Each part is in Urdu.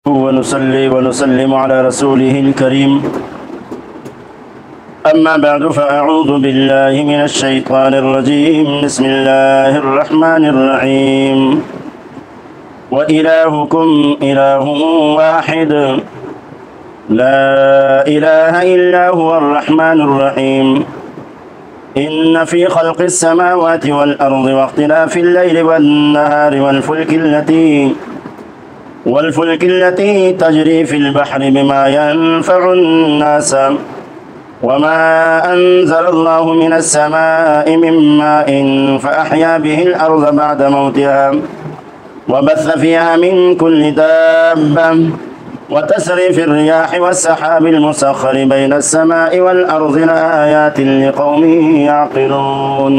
ونصلي ونسلم على رسوله الكريم. أما بعد فأعوذ بالله من الشيطان الرجيم. بسم الله الرحمن الرحيم. وإلهكم إله واحد لا إله إلا هو الرحمن الرحيم. إن في خلق السماوات والأرض واختلاف الليل والنهار والفلك التي تجري في البحر بما ينفع الناس وما أنزل الله من السماء من ماء فأحيا به الأرض بعد موتها وبث فيها من كل دابة وتصريف الرياح والسحاب المسخر بين السماء والأرض لآيات لقوم يعقلون.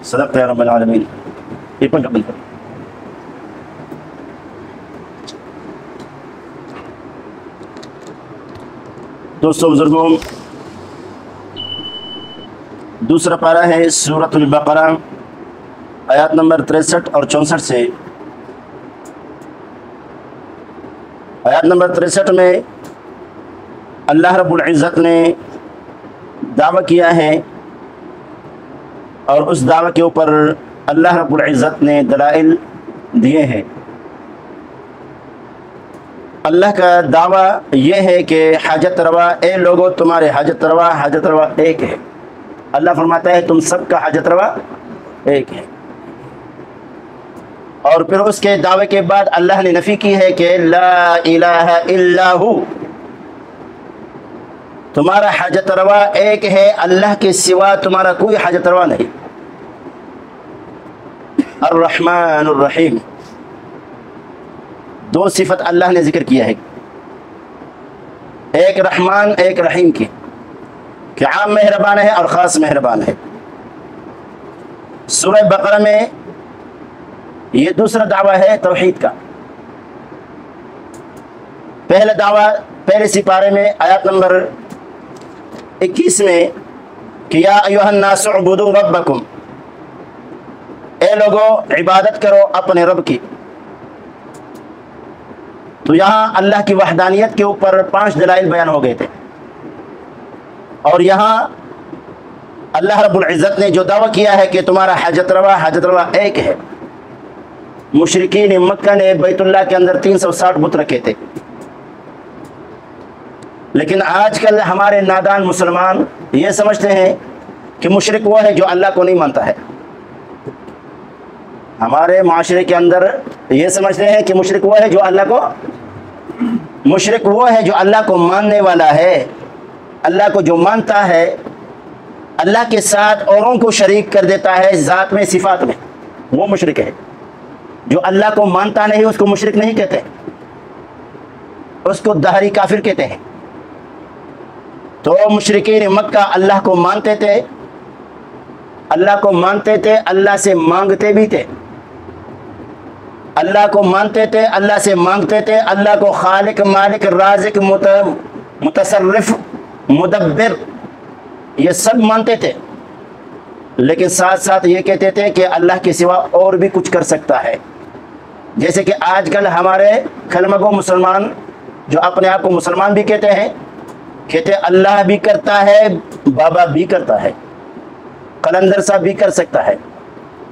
صدقت يا رب العالمين. دوستو بزرگوں، دوسرا پارہ ہے سورۃ البقرہ، آیات نمبر 63 اور 64 سے. آیات نمبر 63 میں اللہ رب العزت نے دعویٰ کیا ہے، اور اس دعویٰ کے اوپر اللہ رب العزت نے دلائل دیے ہیں. اللہ کا دعویٰ یہ ہے کہ حاجت روا، اے لوگو تمہارے حاجت روا ایک ہے. اللہ فرماتا ہے تم سب کا حاجت روا ایک ہے. اور پھر اس کے دعوے کے بعد اللہ نے نفی کی ہے کہ لا الہ الا ہو، تمہارا حاجت روا ایک ہے، اللہ کے سوا تمہارا کوئی حاجت روا نہیں. الرحمن الرحیم، دو صفت اللہ نے ذکر کیا ہے، ایک رحمان ایک رحیم کی، کہ عام مہربان ہے اور خاص مہربان ہے. سورہ بقرہ میں یہ دوسرا دعویٰ ہے توحید کا. پہلا دعویٰ پہلے سپارے میں آیات نمبر 21 میں کہ یا ایھا الناس اعبدوا ربکم، اے لوگو عبادت کرو اپنے رب کی. تو یہاں اللہ کی وحدانیت کے اوپر 5 دلائل بیان ہو گئے تھے، اور یہاں اللہ رب العزت نے جو دعویٰ کیا ہے کہ تمہارا حاجت روا ایک ہے. مشرکین مکہ نے بیت اللہ کے اندر 360 بت رکھے تھے، لیکن آج کل ہمارے نادان مسلمان یہ سمجھتے ہیں کہ مشرک وہ ہے جو اللہ کو نہیں مانتا ہے. ہمارے معاشرے کے اندر یہ سمجھتے ہیں کہ مشرک وہ ہے جو اللہ کو ماننے والا ہے. اللہ کو جو مانتا ہے، اللہ کے ساتھ اوروں کو شریک کر دیتا ہے ذات میں صفات میں، وہ مشرک ہے. جو اللہ کو مانتا نہیں اس کو مشرک نہیں کہتے، اس کو دہری کافر کہتے ہیں. تو مشرکین مکہ اللہ کو مانتے تھے، اللہ سے مانگتے بھی تھے، اللہ کو مانتے تھے، اللہ سے مانگتے تھے، اللہ کو خالق، مالک، رازق، متصرف، مدبر یہ سب مانتے تھے. لیکن ساتھ ساتھ یہ کہتے تھے کہ اللہ کے سوا اور بھی کچھ کر سکتا ہے. جیسے کہ آج کل ہمارے کلمگو مسلمان جو اپنے آپ کو مسلمان بھی کہتے ہیں اللہ بھی کرتا ہے، بابا بھی کرتا ہے، قلندر صاحب بھی کر سکتا ہے،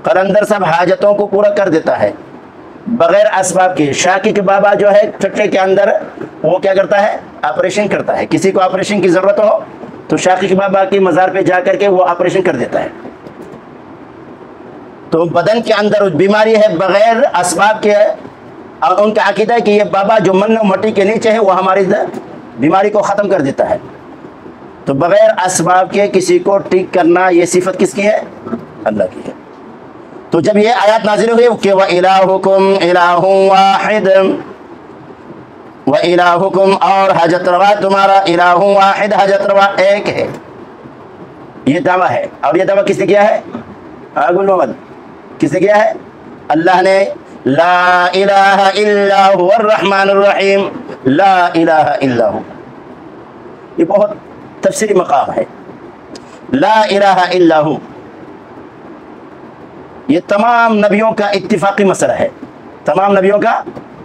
قلندر صاحب حاجتوں کو پورا کر دیتا ہے بغیر اسباب کے. شاکی کے بابا جو ہے چٹے کے اندر وہ کیا کرتا ہے؟ آپریشن کرتا ہے. کسی کو آپریشن کی ضرورت ہو تو شاکی کے بابا کی مزار پہ جا کر کے وہ آپریشن کر دیتا ہے. تو بدن کے اندر بیماری ہے بغیر اسباب کے، اور ان کا عقیدہ ہے کہ یہ بابا جو من و مٹی کے نیچے ہے وہ ہماری بیماری کو ختم کر دیتا ہے. تو بغیر اسباب کے کسی کو ٹھیک کرنا یہ صفت کس کی ہے؟ اللہ کی ہے. تو جب یہ آیات نازل ہوئی کہ وَإِلَٰهُكُمْ إِلَٰهٌ وَاحِدٌ، وَإِلَٰهُكُمْ اور حاجت روا تمہارا إِلَٰهٌ واحد حاجت روا ایک ہے، یہ دعویٰ ہے. اور یہ دعویٰ کس نے کیا ہے؟ گل محمد کس نے کیا ہے؟ اللہ نے. لا الہ الا هو الرحمن الرحیم، لا الہ الا ہو، یہ بہت تفسیری مقام ہے. لا الہ الا ہو یہ تمام نبیوں کا اتفاقی مسئلہ ہے، تمام نبیوں کا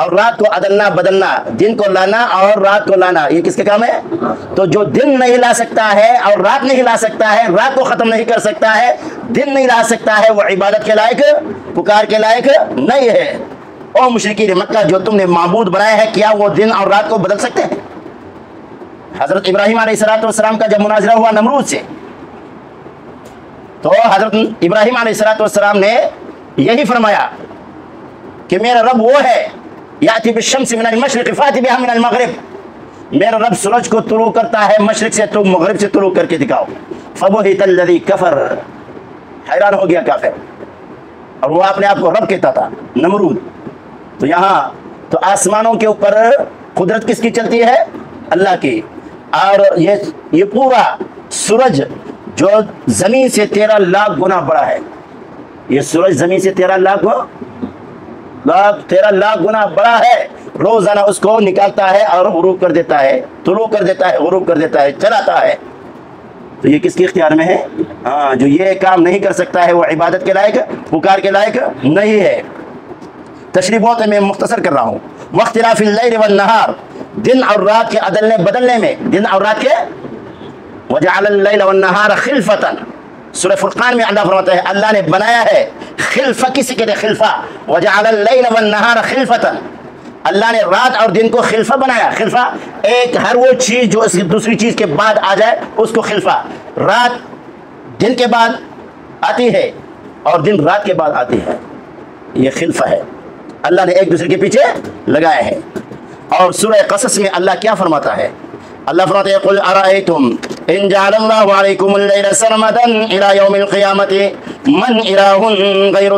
اور رات کو عدلنا بدلنا، دن کو لانا اور رات کو لانا، یہ کس کے کام ہے؟ تو جو دن نہیں لا سکتا ہے اور رات نہیں لا سکتا ہے، رات کو ختم نہیں کر سکتا ہے، دن نہیں لا سکتا ہے، وہ عبادت کے لائق، پکار کے لائق نہیں ہے۔ او مشرکین مکہ، جو تم نے معبود بنایا ہے، کیا وہ دن اور رات کو بدل سکتے ہیں؟ حضرت ابراہیم علیہ السلام کا جب مناظرہ ہوا نمرود سے، تو حضرت ابراہیم علیہ السلام نے یہی فرمایا کہ میرا رب وہ ہے یاتی بالشمس من المشرق فاتی بها من المغرب، میرا رب سورج کو طلوع کرتا ہے مشرق سے، تو مغرب سے طلوع کر کے دکھاؤ۔ فبہت الذی کفر، حیران ہو گیا کافر، اور وہ اپنے آپ کو رب کہتا تھا، نمرود۔ تو یہاں تو آسمانوں کے اوپر قدرت کس کی چلتی ہے؟ اللہ کی، اور یہ پورا سورج جو زمین سے 13 لاکھ گنا بڑا ہے، یہ سورج زمین سے 13 لاکھ گنا بڑا ہے، روزانہ اس کو نکالتا ہے اور غروب کر دیتا ہے، طلوع کر دیتا ہے، غروب کر دیتا ہے، چلاتا ہے۔ تو یہ کس کے اختیار میں ہے؟ ہاں، جو یہ کام نہیں کر سکتا ہے وہ عبادت کے لائق، پکار کے لائق نہیں ہے۔ تشریح بہت ہے، میں مختصر کر رہا ہوں۔ واختلاف اللیل والنہار، دن اور رات کے عدلنے بدلنے میں، دن اور رات کے وجعل اللیل والنہار خلفۃ، سورہ فرقان میں اللہ فرماتا ہے اللہ نے بنایا ہے خلفہ، کسی کہتے ہیں خلفہ، وجعل اللیل والنہار خلفۃ، اللہ نے رات اور دن کو خلفہ بنایا۔ خلفہ ایک ہر وہ چیز جو اس دوسری چیز کے بعد آ جائے اس کو خلفہ، رات دن کے بعد آتی ہے اور دن رات کے بعد آتی ہے، یہ خلفہ ہے، اللہ نے ایک دوسرے کے پیچھے لگایا ہے۔ اور سورہ قصص میں اللہ کیا فرماتا ہے؟ اللہ فرماتا ہے قل ارأیتم ان جعل اللہ علیکم اللیل سرمدا الى یوم القیامت من الہ غیر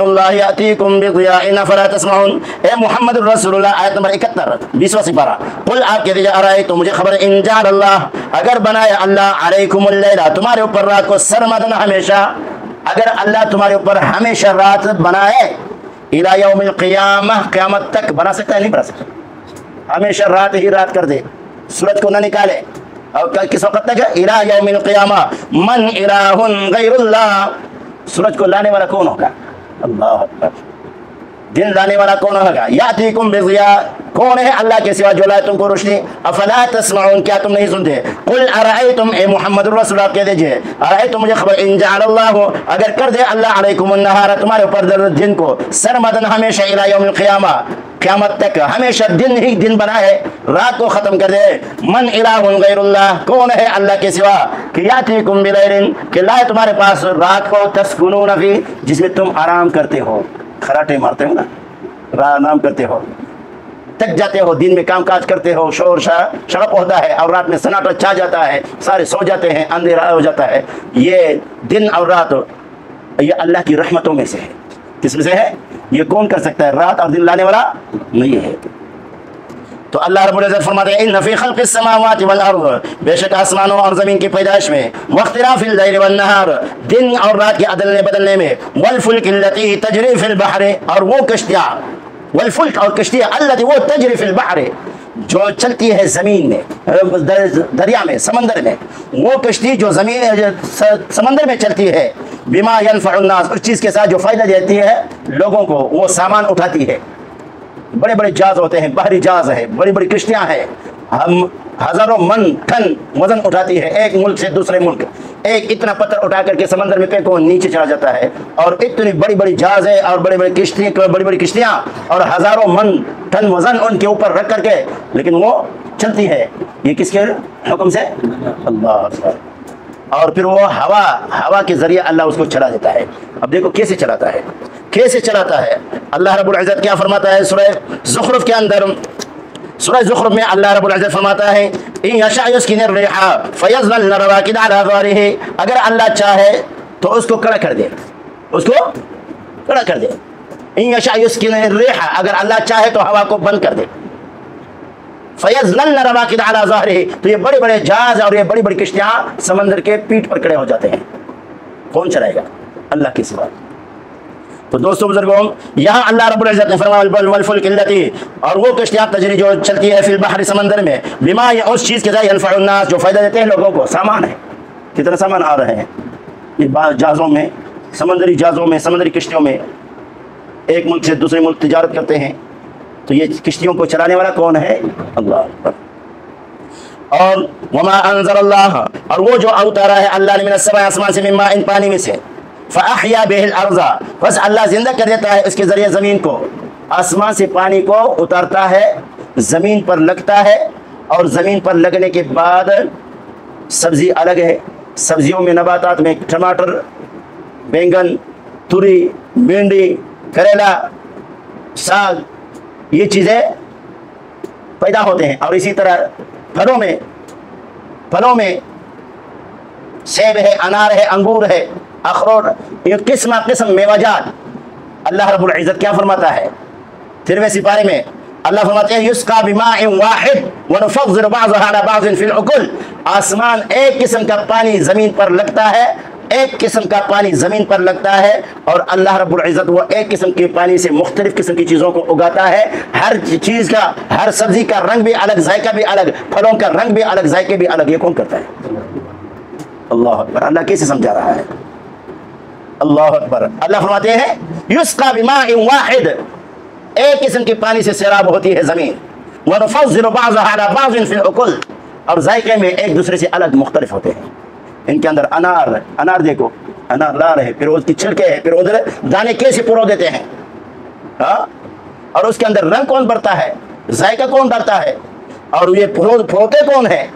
اللہ یأتیکم بضیاء افلا تسمعون۔ اے محمد الرسول اللہ، آیت نمبر 71 20واں سپارہ، قل آپ کہہ دیجئے ارأیتم، مجھے خبر، ان جعل اللہ، اگر بنایا اللہ علیکم اللیل، تمہارے اوپر رات کو، سرمدا ہمیشہ، اگر اللہ تمہارے اوپر ہمیشہ رات بنائے، الى یوم القیامہ، قیامت تک بنا سکتا ہے؟ نہیں بنا سکتا، ہمیشہ رات ہی رات کر دے، سورج کو نہ نکالے، اور کس وقت تک؟ الى یوم القیامہ من الہ غیر اللہ، سورج کو لانے والا کون ہوگا؟ اللہ اکبر، دن لانے والا کون ہوگا؟ یاتیکم بضیاء، کون ہے اللہ کے سوا جو لائے تم کو روشنی؟ افلا تسمعون، کیا تم نہیں سنتے؟ قل ارأیتم، اے محمد الرسول آپ کہہ دیجئے، ارأیتم، مجھے خبر، ان جعل اللہ، اگر کر دے اللہ علیکم النہار، تمہارے اوپر دن کو، سرمدا ہمیشہ، الی یوم القیامہ، قیامت تک ہمیشہ دن ہی دن بنا ہے، رات کو ختم کر دے، من الہ غیر اللہ، کون ہے اللہ کے سوا، کہ یاتیکم بلیل، کہ لائے تمہارے پاس رات کو، تسکنون فی، جس میں تم آرام کرتے ہو، خراٹے مارتے ہو نا، آرام کرتے ہو، تک جاتے ہو، دن میں کام کاج کرتے ہو، شور شرپ ہوتا ہے، اور رات میں سناٹا چھا جاتا ہے، سارے سو جاتے ہیں، اندھیرا ہو جاتا ہے۔ یہ دن اور رات یہ اللہ کی رحمتوں میں سے ہے۔ کس میں سے ہے؟ یہ کون کر سکتا ہے؟ رات اور دن لانے والا نہیں ہے۔ تو اللہ رب العزت فرماتے ہیں ان فی خلق السماوات والارض، بے شک آسمانوں اور زمین کی پیدائش میں، واختلاف اللیل والنہار، دن اور رات کے عدلنے بدلنے میں، والفلک التی تجری فی البحر، اور وہ کشتیاں، والفلک اور کشتیاں، التی وہ تجری فی البحر جو چلتی ہے زمین میں، دریا میں، سمندر میں، وہ کشتی جو زمین سمندر میں چلتی ہے، بما ینفع الناس، اس چیز کے ساتھ جو فائدہ دیتی ہے لوگوں کو، وہ سامان اٹھاتی ہے، بڑے بڑے جہاز ہوتے ہیں، بحری جہاز ہے، بڑی بڑی کشتیاں ہیں، ہم ہزاروں من ٹن وزن اٹھاتی ہے، ایک ملک سے دوسرے ملک، ایک اتنا پتھر اٹھا کر کے سمندر میں پھینکو، نیچے چلا جاتا ہے، اور اتنی بڑی بڑی جہاز ہے اور بڑی بڑی کشتیاں اور ہزاروں من ٹن وزن ان کے اوپر رکھ کر کے، لیکن وہ چلتی ہے، یہ کس کے حکم سے؟ اللہ اکبر۔ اور پھر وہ ہوا کے ذریعے اللہ اس کو چلا دیتا ہے۔ اب دیکھو کیسے چلاتا ہے، کیسے چلاتا ہے۔ اللہ رب العزت کیا فرماتا ہے سورہ زخرف کے اندر، سورہ زخرف میں اللہ رب العزت فرماتا ہے ان یشاء یسکن الريح فیظللن رواکد علی ظہرہ، اگر اللہ چاہے تو اس کو کڑا کر دے، اس کو کڑا کر دے۔ ان یشاء یسکن الريح، اگر اللہ چاہے تو ہوا کو بند کر دے۔ فیظللن رواکد علی ظہرہ، تو یہ بڑے بڑے جہاز اور یہ بڑی بڑی کشتیاں سمندر کے پیٹھ پر کھڑے ہو جاتے ہیں۔ کون چلائے گا؟ اللہ کے سوا۔ تو دوستو بزرگوں، یہاں اللہ رب العزت نے فرمایا والفلک التی، اور وہ کشتیاں تجری جو چلتی ہے فی البحر، سمندر میں، بما، اس چیز کے ذریعے ینفع الناس، جو فائدہ دیتے ہیں لوگوں کو، سامان ہے، کتنا سامان آ رہے ہیں یہ جہازوں میں، سمندری جہازوں میں، سمندری کشتیوں میں، ایک ملک سے دوسرے ملک تجارت کرتے ہیں، تو یہ کشتیوں کو چلانے والا کون ہے؟ اللہ اکبر۔ اور وما انزل اللہ، اور وہ جو اتارا ہے اللہ نے من السماء، آسمان سے، من ماء، پانی میں سے، فاحیا به الارض، بس اللہ زندہ کر دیتا ہے اس کے ذریعے زمین کو۔ آسمان سے پانی کو اتارتا ہے، زمین پر لگتا ہے، اور زمین پر لگنے کے بعد سبزی الگ ہے، سبزیوں میں نباتات میں ٹماٹر، بینگن، توری، بھنڈی، کریلا، ساگ، یہ چیزیں پیدا ہوتے ہیں۔ اور اسی طرح پھلوں میں سیب ہے، انار ہے، انگور ہے، اخروٹ، یہ قسم میوہ جات۔ اللہ رب العزت کیا فرماتا ہے 13ویں سپارے میں؟ اللہ فرماتے ہیں یسقا بماء واحد ونفضل بعضها على بعض في العقل، آسمان ایک قسم کا پانی زمین پر لگتا ہے، ایک قسم کا پانی زمین پر لگتا ہے، اور اللہ رب العزت وہ ایک قسم کے پانی سے مختلف قسم کی چیزوں کو اگاتا ہے۔ ہر چیز کا، ہر سبزی کا رنگ بھی الگ، ذائقہ بھی الگ، پھلوں کا رنگ بھی الگ، ذائقے بھی الگ۔ یہ کون کرتا ہے؟ اللہ اکبر۔ اللہ کیسے سمجھا رہا ہے؟ اللہ اکبر۔ اللہ فرماتے ہیں یسقا بماء واحد، ایک قسم کے پانی سے سیراب ہوتی ہے زمین، ونفضل بعضها على بعض في العقل، اور ذائقے میں ایک دوسرے سے الگ مختلف ہوتے ہیں۔ ان کے اندر انار دیکھو، انار لال ہے، پھر اس کی چھلکے ہے، پھر ادھر دانے کیسے پرو دیتے ہیں، ہاں، اور اس کے اندر رنگ کون بڑھتا ہے، ذائقہ کون ڈالتا ہے، اور یہ پھروتے کون ہے۔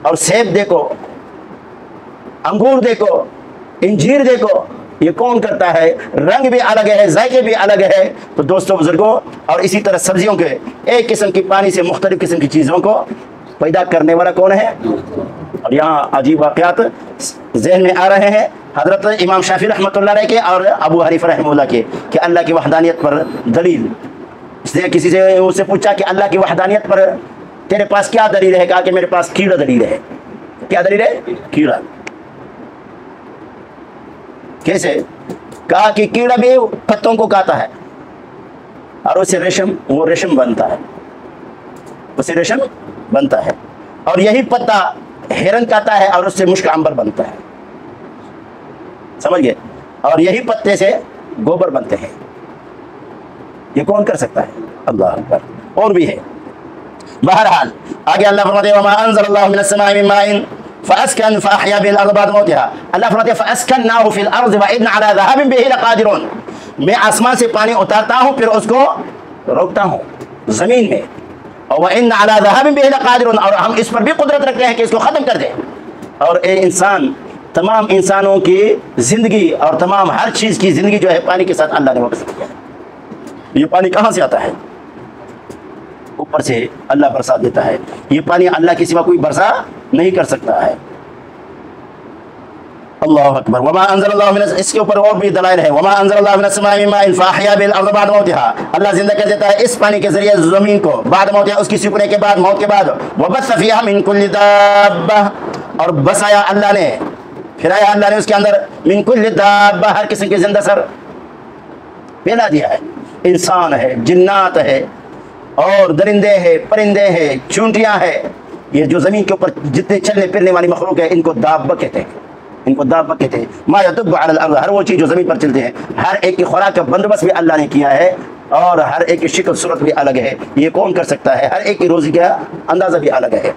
اور سیب دیکھو، انگور دیکھو، انجیر دیکھو، یہ کون کرتا ہے؟ رنگ بھی الگ ہے، ذائقے بھی الگ ہے۔ تو دوستوں بزرگوں، اور اسی طرح سبزیوں کے ایک قسم کی پانی سے مختلف قسم کی چیزوں کو پیدا کرنے والا کون ہے؟ اور یہاں عجیب واقعات ذہن میں آ رہے ہیں حضرت امام شافعی رحمۃ اللہ علیہ کے اور ابو حنیفہ رحمہ اللہ کے، کہ اللہ کی وحدانیت پر دلیل۔ اس نے کسی سے اس سے پوچھا کہ اللہ کی وحدانیت پر تیرے پاس کیا دلیل ہے؟ کہا کہ میرے پاس کیڑا دلیل ہے۔ کیا دلیل ہے؟ کیڑا۔ کیسے؟ کہا کہ کیڑا بھی پتوں کو کھاتا ہے، اور اسے ریشم بنتا ہے، اسے ریشم بنتا ہے، اور یہی پتا ہرن کھاتا ہے، اور اس سے مشک عنبر بنتا ہے، سمجھ گئے؟ اور یہی پتے سے گوبر بنتے ہیں۔ یہ کون کر سکتا ہے؟ اللہ اکبر۔ اور بھی ہے۔ بہرحال آگے اللہ فرماتے ہیں وما انزل اللہ من السماء من ماء فاسكن فاحيا به الارض بعد موتها، اللہ فرماتے ہیں فاسكناه في الارض وان على ذهاب به لقادرون، میں آسمان سے پانی اتارتا ہوں، پھر اس کو روکتا ہوں زمین میں، اور وان على ذهاب به لقادرون، اور ہم اس پر بھی قدرت رکھتے ہیں کہ اس کو ختم کر دیں۔ اور اے انسان، تمام انسانوں کی زندگی اور تمام ہر چیز کی زندگی جو ہے پانی کے ساتھ اللہ نے وقف کیا ہے۔ یہ پانی کہاں سے آتا ہے؟ اوپر سے اللہ برسات دیتا ہے۔ یہ پانی اللہ کے سوا کوئی برسا نہیں کر سکتا ہے۔ اللہ اکبر۔ وما انزل اللہ من، اس کے اوپر اور بھی دلائل ہے۔ وما انزل اللہ من السماء من ماء فاحيا به الارض بعد موتها، اللہ زندہ کر دیتا ہے اس پانی کے ذریعے زمین کو، بعد موتها، اس کی سوکھنے کے بعد، موت کے بعد۔ وبث فيها من كل دابة، اور بسایا اللہ نے، پھرایا اللہ نے اس کے اندر، من كل دابة، ہر قسم کے زندہ سر پھیلا دیا ہے۔ انسان ہے، جنات ہے، اور درندے ہیں، پرندے ہیں، چونٹیاں ہیں، یہ جو زمین کے اوپر جتنے چلنے پھرنے والی مخلوق ہے ان کو دابہ کہتے ہیں، ان کو دابہ کہتے ہیں۔ ما یدب علی الارض، ہر وہ چیز جو زمین پر چلتے ہیں، ہر ایک کی خوراک کا بندوبست بھی اللہ نے کیا ہے، اور ہر ایک کی شکل صورت بھی الگ ہے۔ یہ کون کر سکتا ہے؟ ہر ایک کی روزی کا اندازہ بھی الگ ہے۔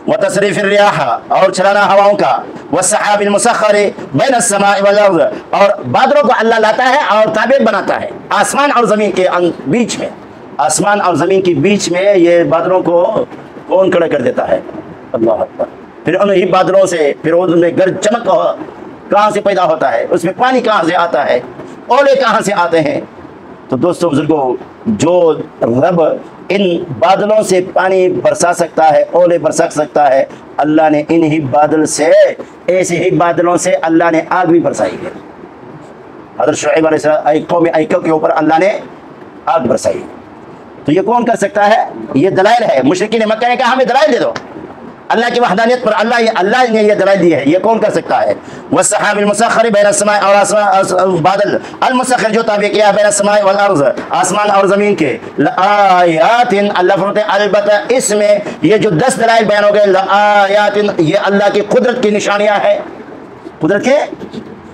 وتصریف الریاح، اور چلانا ہواؤں کا، والسحاب المسخر بین السماء والارض، اور بادلوں کو اللہ لاتا ہے اور تابع بناتا ہے آسمان اور زمین کے بیچ میں، آسمان اور زمین کے بیچ میں یہ بادلوں کو کون کھڑا کر دیتا ہے؟ اللہ اکبر۔ پھر انہی بادلوں سے، پھر ان میں گرج چمک کہاں سے پیدا ہوتا ہے، اس میں پانی کہاں سے آتا ہے، اولے کہاں سے آتے ہیں؟ تو دوستوں بزرگوں، جو رب ان بادلوں سے پانی برسا سکتا ہے، اولے برسا سکتا ہے، اللہ نے انہی بادل سے، ایسے ہی بادلوں سے اللہ نے آگ بھی برسائی ہے۔ حضرت شعیب علیہ السلام قوم ایکو کے اوپر اللہ نے آگ برسائی۔ تو یہ کون کر سکتا ہے؟ یہ دلائل ہے۔ مشرکین مکہ نے کہا ہمیں دلائل دے دو اللہ کی وحدانیت پر، اللہ نے یہ دلائل دی ہے، یہ کون کر سکتا ہے؟ والسحاب المسخر بین السماء، اور بادل المسخر جو تابع کیا بین السماء والارض، آسمان اور زمین کے، لآیات، اللہ فرماتے ہیں البتہ اس میں یہ جو 10 دلائل بیان ہو گئے، لآیات، یہ اللہ کی قدرت کی نشانیاں ہیں، قدرت کے